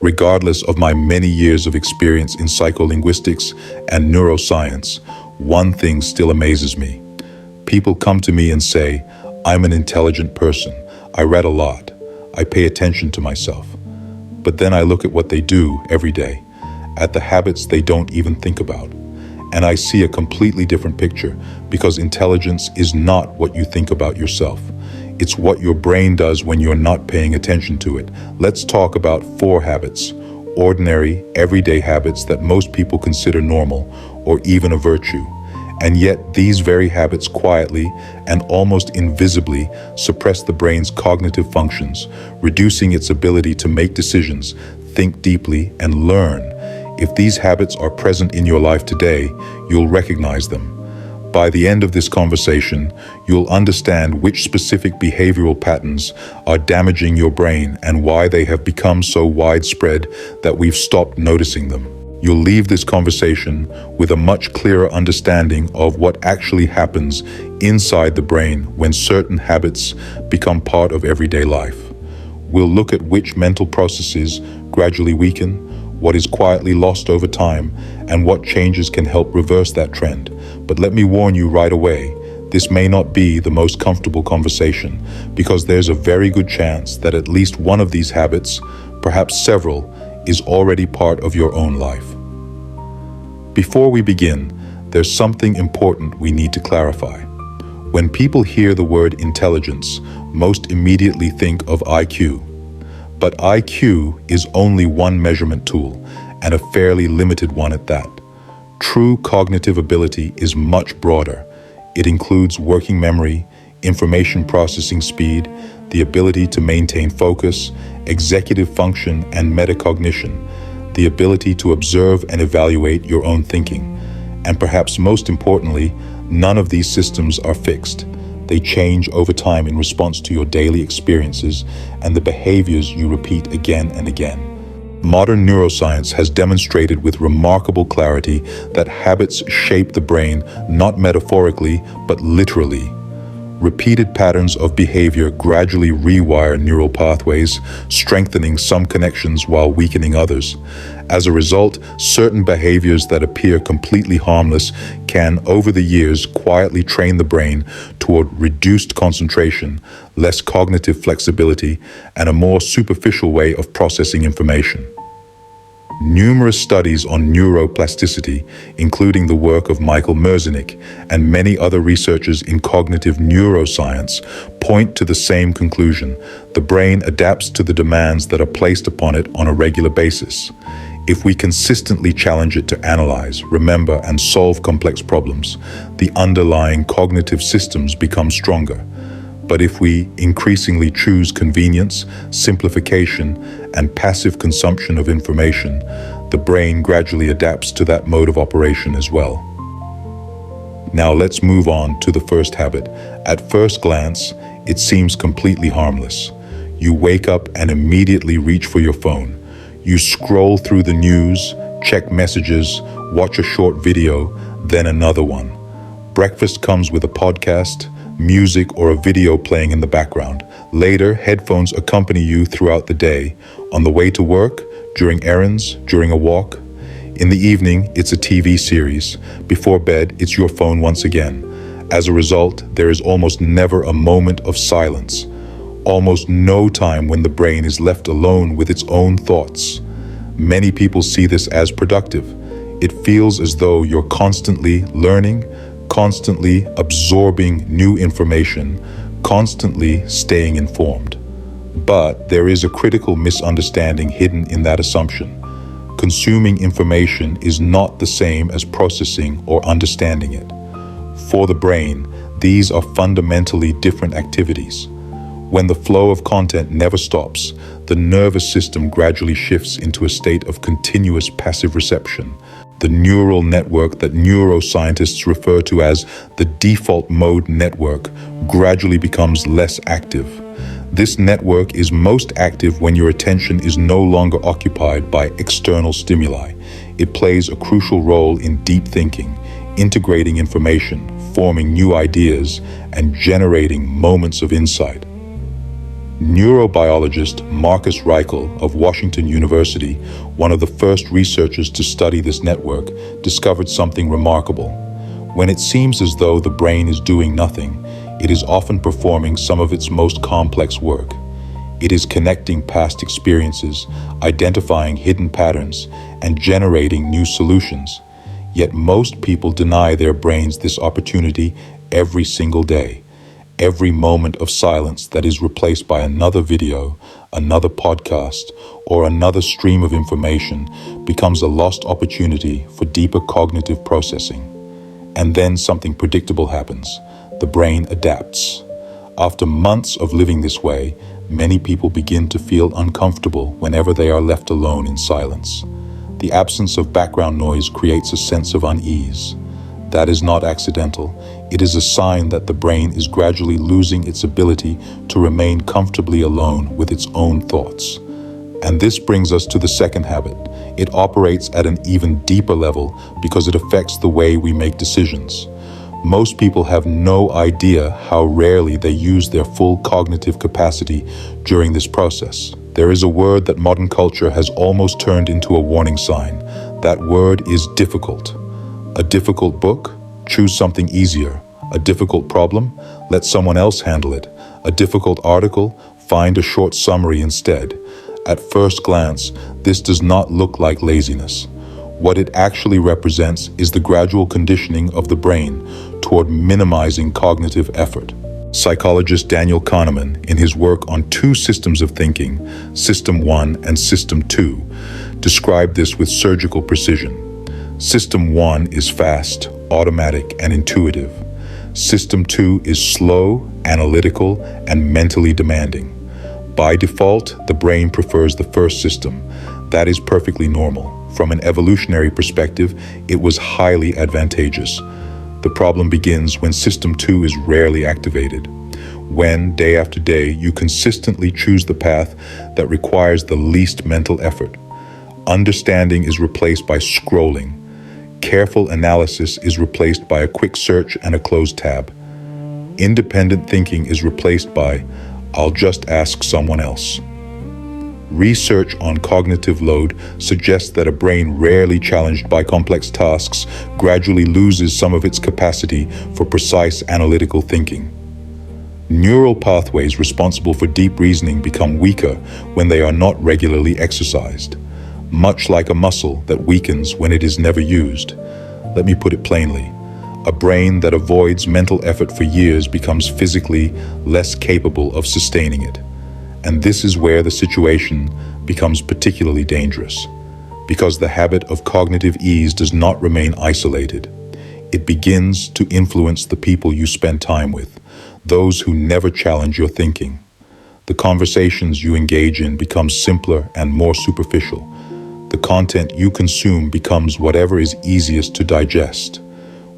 Regardless of my many years of experience in psycholinguistics and neuroscience, one thing still amazes me. People come to me and say, I'm an intelligent person. I read a lot. I pay attention to myself. But then I look at what they do every day, at the habits they don't even think about. And I see a completely different picture, because intelligence is not what you think about yourself. It's what your brain does when you're not paying attention to it. Let's talk about 4 habits, ordinary, everyday habits that most people consider normal or even a virtue. And yet these very habits quietly and almost invisibly suppress the brain's cognitive functions, reducing its ability to make decisions, think deeply, and learn. If these habits are present in your life today, you'll recognize them. By the end of this conversation, you'll understand which specific behavioral patterns are damaging your brain and why they have become so widespread that we've stopped noticing them. You'll leave this conversation with a much clearer understanding of what actually happens inside the brain when certain habits become part of everyday life. We'll look at which mental processes gradually weaken, what is quietly lost over time, and what changes can help reverse that trend. But let me warn you right away, this may not be the most comfortable conversation, because there's a very good chance that at least one of these habits, perhaps several, is already part of your own life. Before we begin, there's something important we need to clarify. When people hear the word intelligence, most immediately think of IQ. But IQ is only one measurement tool, and a fairly limited one at that. True cognitive ability is much broader. It includes working memory, information processing speed, the ability to maintain focus, executive function, and metacognition, the ability to observe and evaluate your own thinking. And perhaps most importantly, none of these systems are fixed. They change over time in response to your daily experiences and the behaviors you repeat again and again. Modern neuroscience has demonstrated with remarkable clarity that habits shape the brain not metaphorically, but literally. Repeated patterns of behavior gradually rewire neural pathways, strengthening some connections while weakening others. As a result, certain behaviors that appear completely harmless can, over the years, quietly train the brain toward reduced concentration, less cognitive flexibility, and a more superficial way of processing information. Numerous studies on neuroplasticity, including the work of Michael Merzenich and many other researchers in cognitive neuroscience, point to the same conclusion. The brain adapts to the demands that are placed upon it on a regular basis. If we consistently challenge it to analyze, remember, and solve complex problems, the underlying cognitive systems become stronger. But if we increasingly choose convenience, simplification, and passive consumption of information, the brain gradually adapts to that mode of operation as well. Now let's move on to the first habit. At first glance, it seems completely harmless. You wake up and immediately reach for your phone. You scroll through the news, check messages, watch a short video, then another one. Breakfast comes with a podcast, music, or a video playing in the background. Later, headphones accompany you throughout the day, on the way to work, during errands, during a walk. In the evening, it's a TV series. Before bed, it's your phone once again. As a result, there is almost never a moment of silence. Almost no time when the brain is left alone with its own thoughts. Many people see this as productive. It feels as though you're constantly learning, constantly absorbing new information, constantly staying informed. But there is a critical misunderstanding hidden in that assumption. Consuming information is not the same as processing or understanding it. For the brain, these are fundamentally different activities. When the flow of content never stops, the nervous system gradually shifts into a state of continuous passive reception. The neural network that neuroscientists refer to as the default mode network gradually becomes less active. This network is most active when your attention is no longer occupied by external stimuli. It plays a crucial role in deep thinking, integrating information, forming new ideas, and generating moments of insight. Neurobiologist Marcus Reichel of Washington University, one of the first researchers to study this network, discovered something remarkable. When it seems as though the brain is doing nothing, it is often performing some of its most complex work. It is connecting past experiences, identifying hidden patterns, and generating new solutions. Yet most people deny their brains this opportunity every single day. Every moment of silence that is replaced by another video, another podcast, or another stream of information becomes a lost opportunity for deeper cognitive processing. And then something predictable happens. The brain adapts. After months of living this way, many people begin to feel uncomfortable whenever they are left alone in silence. The absence of background noise creates a sense of unease. That is not accidental. It is a sign that the brain is gradually losing its ability to remain comfortably alone with its own thoughts. And this brings us to the second habit. It operates at an even deeper level because it affects the way we make decisions. Most people have no idea how rarely they use their full cognitive capacity during this process. There is a word that modern culture has almost turned into a warning sign. That word is difficult. A difficult book? Choose something easier. A difficult problem? Let someone else handle it. A difficult article? Find a short summary instead. At first glance, this does not look like laziness. What it actually represents is the gradual conditioning of the brain toward minimizing cognitive effort. Psychologist Daniel Kahneman, in his work on two systems of thinking, System 1 and System 2, described this with surgical precision. System 1 is fast, automatic, and intuitive. System 2 is slow, analytical, and mentally demanding. By default, the brain prefers the first system. That is perfectly normal. From an evolutionary perspective, it was highly advantageous. The problem begins when System 2 is rarely activated. When, day after day, you consistently choose the path that requires the least mental effort. Understanding is replaced by scrolling. Careful analysis is replaced by a quick search and a closed tab. Independent thinking is replaced by, "I'll just ask someone else." Research on cognitive load suggests that a brain rarely challenged by complex tasks gradually loses some of its capacity for precise analytical thinking. Neural pathways responsible for deep reasoning become weaker when they are not regularly exercised, much like a muscle that weakens when it is never used. Let me put it plainly. A brain that avoids mental effort for years becomes physically less capable of sustaining it. And this is where the situation becomes particularly dangerous, because the habit of cognitive ease does not remain isolated. It begins to influence the people you spend time with, those who never challenge your thinking. The conversations you engage in become simpler and more superficial. The content you consume becomes whatever is easiest to digest.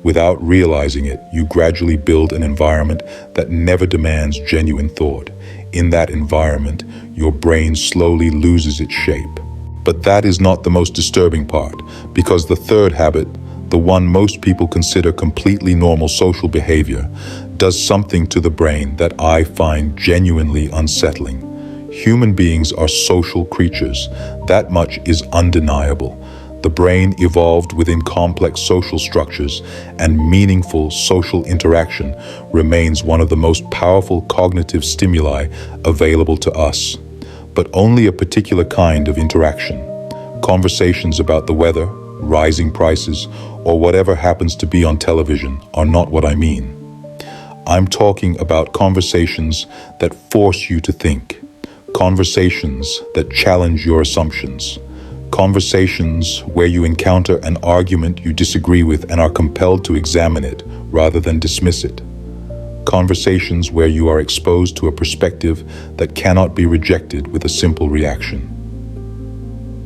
Without realizing it, you gradually build an environment that never demands genuine thought. In that environment, your brain slowly loses its shape. But that is not the most disturbing part, because the third habit, the one most people consider completely normal social behavior, does something to the brain that I find genuinely unsettling. Human beings are social creatures. That much is undeniable. The brain evolved within complex social structures, and meaningful social interaction remains one of the most powerful cognitive stimuli available to us. But only a particular kind of interaction. Conversations about the weather, rising prices, or whatever happens to be on television are not what I mean. I'm talking about conversations that force you to think. Conversations that challenge your assumptions. Conversations where you encounter an argument you disagree with and are compelled to examine it rather than dismiss it. Conversations where you are exposed to a perspective that cannot be rejected with a simple reaction.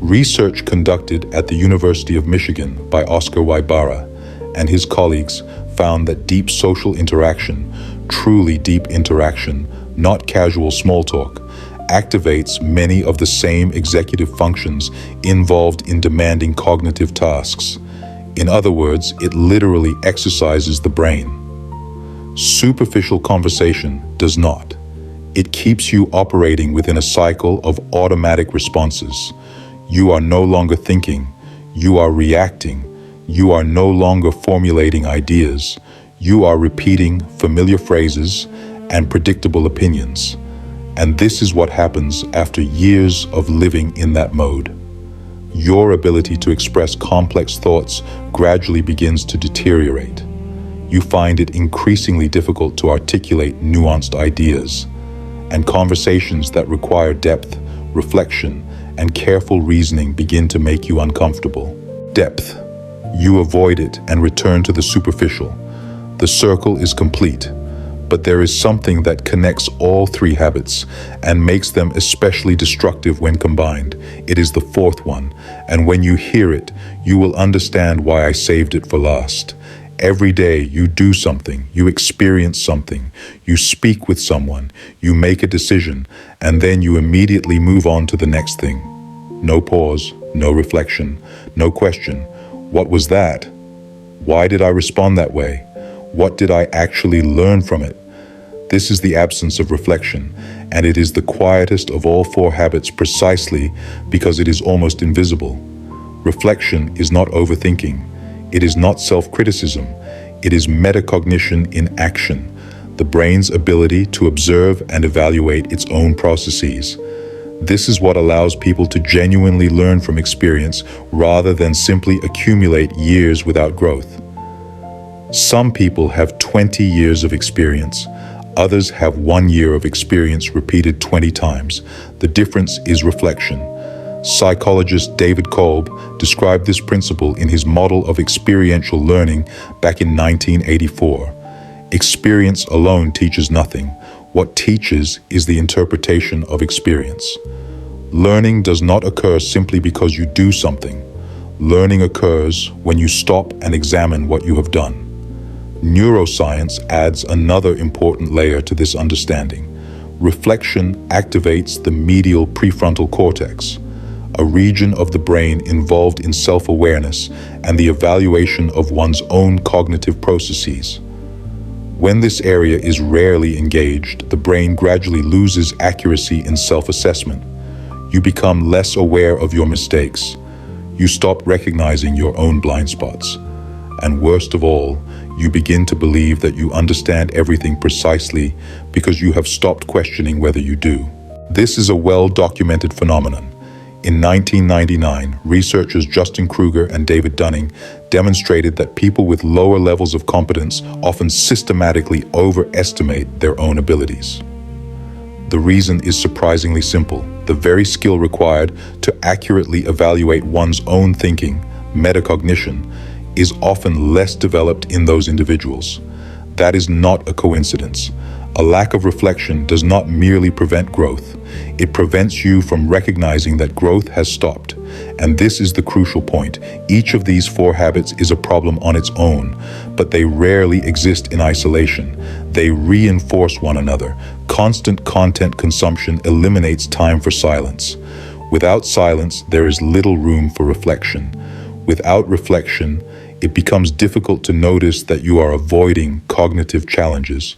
Research conducted at the University of Michigan by Oscar Wybara and his colleagues found that deep social interaction, truly deep interaction, not casual small talk, activates many of the same executive functions involved in demanding cognitive tasks. In other words, it literally exercises the brain. Superficial conversation does not. It keeps you operating within a cycle of automatic responses. You are no longer thinking, you are reacting. You are no longer formulating ideas. You are repeating familiar phrases and predictable opinions. And this is what happens after years of living in that mode. Your ability to express complex thoughts gradually begins to deteriorate. You find it increasingly difficult to articulate nuanced ideas, and conversations that require depth, reflection, and careful reasoning begin to make you uncomfortable. Depth. You avoid it and return to the superficial. The circle is complete, but there is something that connects all three habits and makes them especially destructive when combined. It is the fourth one, and when you hear it, you will understand why I saved it for last. Every day you do something, you experience something, you speak with someone, you make a decision, and then you immediately move on to the next thing. No pause, no reflection, no question. What was that? Why did I respond that way? What did I actually learn from it? This is the absence of reflection, and it is the quietest of all four habits precisely because it is almost invisible. Reflection is not overthinking. It is not self-criticism. It is metacognition in action, the brain's ability to observe and evaluate its own processes. This is what allows people to genuinely learn from experience rather than simply accumulate years without growth. Some people have 20 years of experience. Others have 1 year of experience repeated 20 times. The difference is reflection. Psychologist David Kolb described this principle in his model of experiential learning back in 1984. Experience alone teaches nothing. What teaches is the interpretation of experience. Learning does not occur simply because you do something. Learning occurs when you stop and examine what you have done. Neuroscience adds another important layer to this understanding. Reflection activates the medial prefrontal cortex, a region of the brain involved in self-awareness and the evaluation of one's own cognitive processes. When this area is rarely engaged, the brain gradually loses accuracy in self-assessment. You become less aware of your mistakes. You stop recognizing your own blind spots. And worst of all, you begin to believe that you understand everything precisely because you have stopped questioning whether you do. This is a well-documented phenomenon. In 1999, researchers Justin Kruger and David Dunning demonstrated that people with lower levels of competence often systematically overestimate their own abilities. The reason is surprisingly simple. The very skill required to accurately evaluate one's own thinking, metacognition, is often less developed in those individuals. That is not a coincidence. A lack of reflection does not merely prevent growth. It prevents you from recognizing that growth has stopped. And this is the crucial point. Each of these four habits is a problem on its own, but they rarely exist in isolation. They reinforce one another. Constant content consumption eliminates time for silence. Without silence, there is little room for reflection. Without reflection, it becomes difficult to notice that you are avoiding cognitive challenges.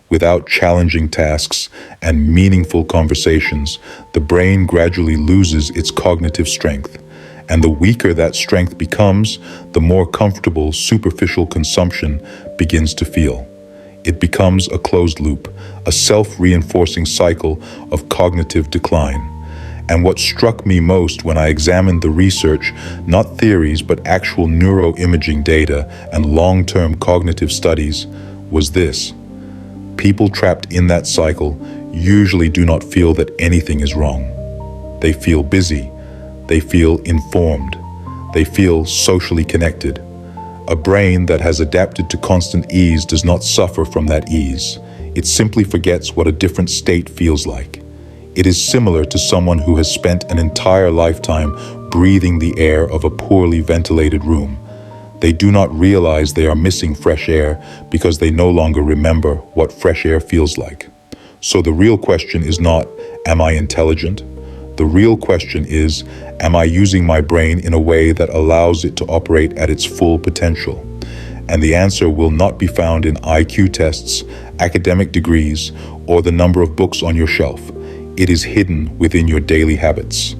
Without challenging tasks and meaningful conversations, the brain gradually loses its cognitive strength. And the weaker that strength becomes, the more comfortable superficial consumption begins to feel. It becomes a closed loop, a self-reinforcing cycle of cognitive decline. And what struck me most when I examined the research, not theories but actual neuroimaging data and long-term cognitive studies, was this. People trapped in that cycle usually do not feel that anything is wrong. They feel busy. They feel informed. They feel socially connected. A brain that has adapted to constant ease does not suffer from that ease. It simply forgets what a different state feels like. It is similar to someone who has spent an entire lifetime breathing the air of a poorly ventilated room. They do not realize they are missing fresh air because they no longer remember what fresh air feels like. So the real question is not, am I intelligent? The real question is, am I using my brain in a way that allows it to operate at its full potential? and the answer will not be found in IQ tests, academic degrees, or the number of books on your shelf. It is hidden within your daily habits.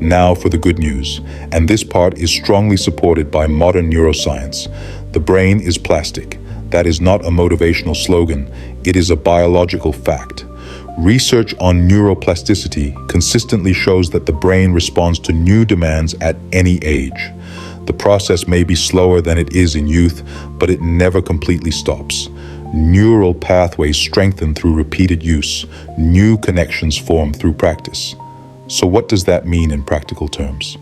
Now for the good news, and this part is strongly supported by modern neuroscience. The brain is plastic. That is not a motivational slogan, it is a biological fact. Research on neuroplasticity consistently shows that the brain responds to new demands at any age. The process may be slower than it is in youth, but it never completely stops. Neural pathways strengthen through repeated use. New connections form through practice. So what does that mean in practical terms?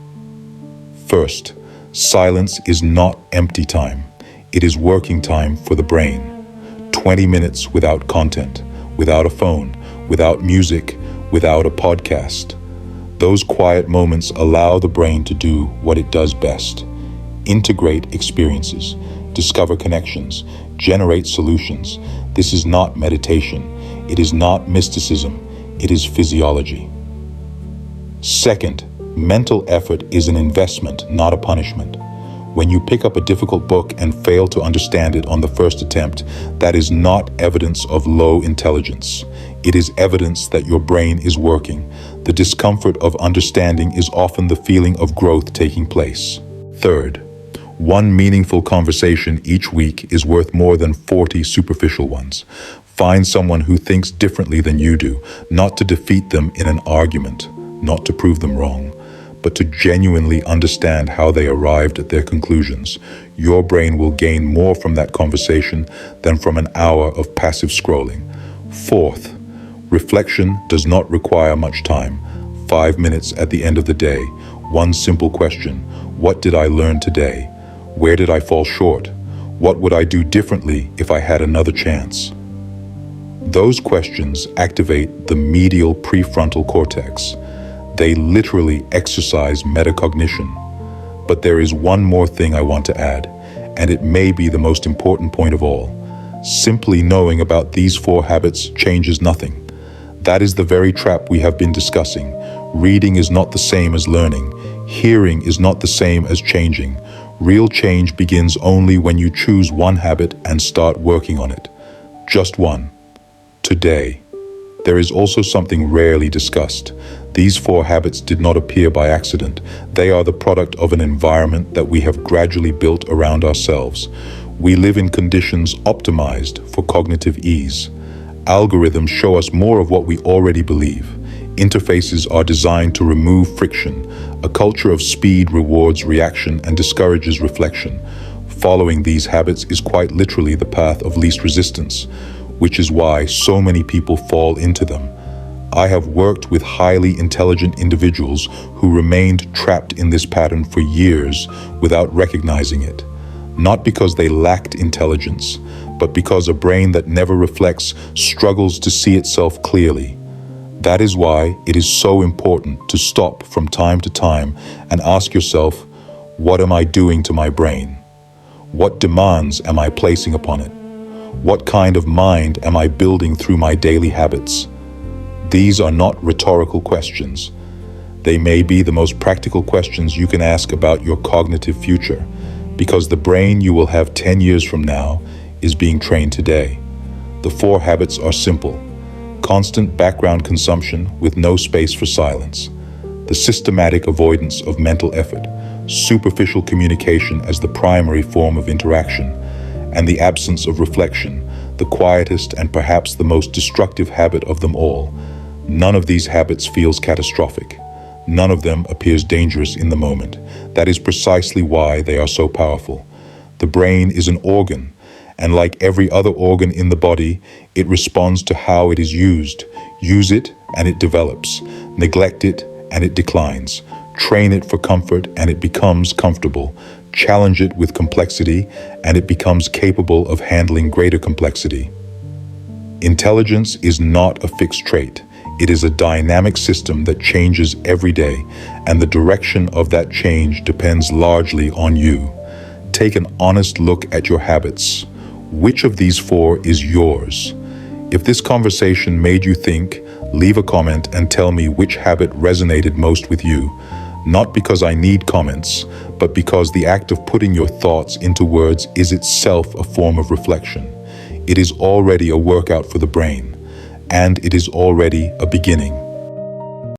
First, silence is not empty time. It is working time for the brain. 20 minutes without content, without a phone, without music, without a podcast. Those quiet moments allow the brain to do what it does best. Integrate experiences, discover connections, generate solutions. This is not meditation. It is not mysticism. It is physiology. Second, mental effort is an investment, not a punishment. When you pick up a difficult book and fail to understand it on the first attempt, that is not evidence of low intelligence. It is evidence that your brain is working. The discomfort of understanding is often the feeling of growth taking place. Third, one meaningful conversation each week is worth more than 40 superficial ones. Find someone who thinks differently than you do, not to defeat them in an argument, not to prove them wrong, but to genuinely understand how they arrived at their conclusions. Your brain will gain more from that conversation than from an hour of passive scrolling. Fourth, reflection does not require much time. 5 minutes at the end of the day. One simple question: what did I learn today? Where did I fall short? What would I do differently if I had another chance? Those questions activate the medial prefrontal cortex. They literally exercise metacognition. But there is one more thing I want to add, and it may be the most important point of all. Simply knowing about these 4 habits changes nothing. That is the very trap we have been discussing. Reading is not the same as learning. Hearing is not the same as changing. Real change begins only when you choose one habit and start working on it. Just one. Today. There is also something rarely discussed. These 4 habits did not appear by accident. They are the product of an environment that we have gradually built around ourselves. We live in conditions optimized for cognitive ease. Algorithms show us more of what we already believe. Interfaces are designed to remove friction. A culture of speed rewards reaction and discourages reflection. Following these habits is quite literally the path of least resistance, which is why so many people fall into them. I have worked with highly intelligent individuals who remained trapped in this pattern for years without recognizing it. Not because they lacked intelligence, but because a brain that never reflects struggles to see itself clearly. That is why it is so important to stop from time to time and ask yourself, what am I doing to my brain? What demands am I placing upon it? What kind of mind am I building through my daily habits? These are not rhetorical questions. They may be the most practical questions you can ask about your cognitive future, because the brain you will have 10 years from now is being trained today. The 4 habits are simple. Constant background consumption with no space for silence. The systematic avoidance of mental effort. Superficial communication as the primary form of interaction. And the absence of reflection, the quietest and perhaps the most destructive habit of them all. None of these habits feels catastrophic. None of them appears dangerous in the moment. That is precisely why they are so powerful. The brain is an organ, and like every other organ in the body, it responds to how it is used. Use it and it develops. Neglect it and it declines. Train it for comfort and it becomes comfortable. Challenge it with complexity and it becomes capable of handling greater complexity. Intelligence is not a fixed trait. It is a dynamic system that changes every day, and the direction of that change depends largely on you. Take an honest look at your habits. Which of these 4 is yours? If this conversation made you think, leave a comment and tell me which habit resonated most with you. Not because I need comments, but because the act of putting your thoughts into words is itself a form of reflection. It is already a workout for the brain, and it is already a beginning.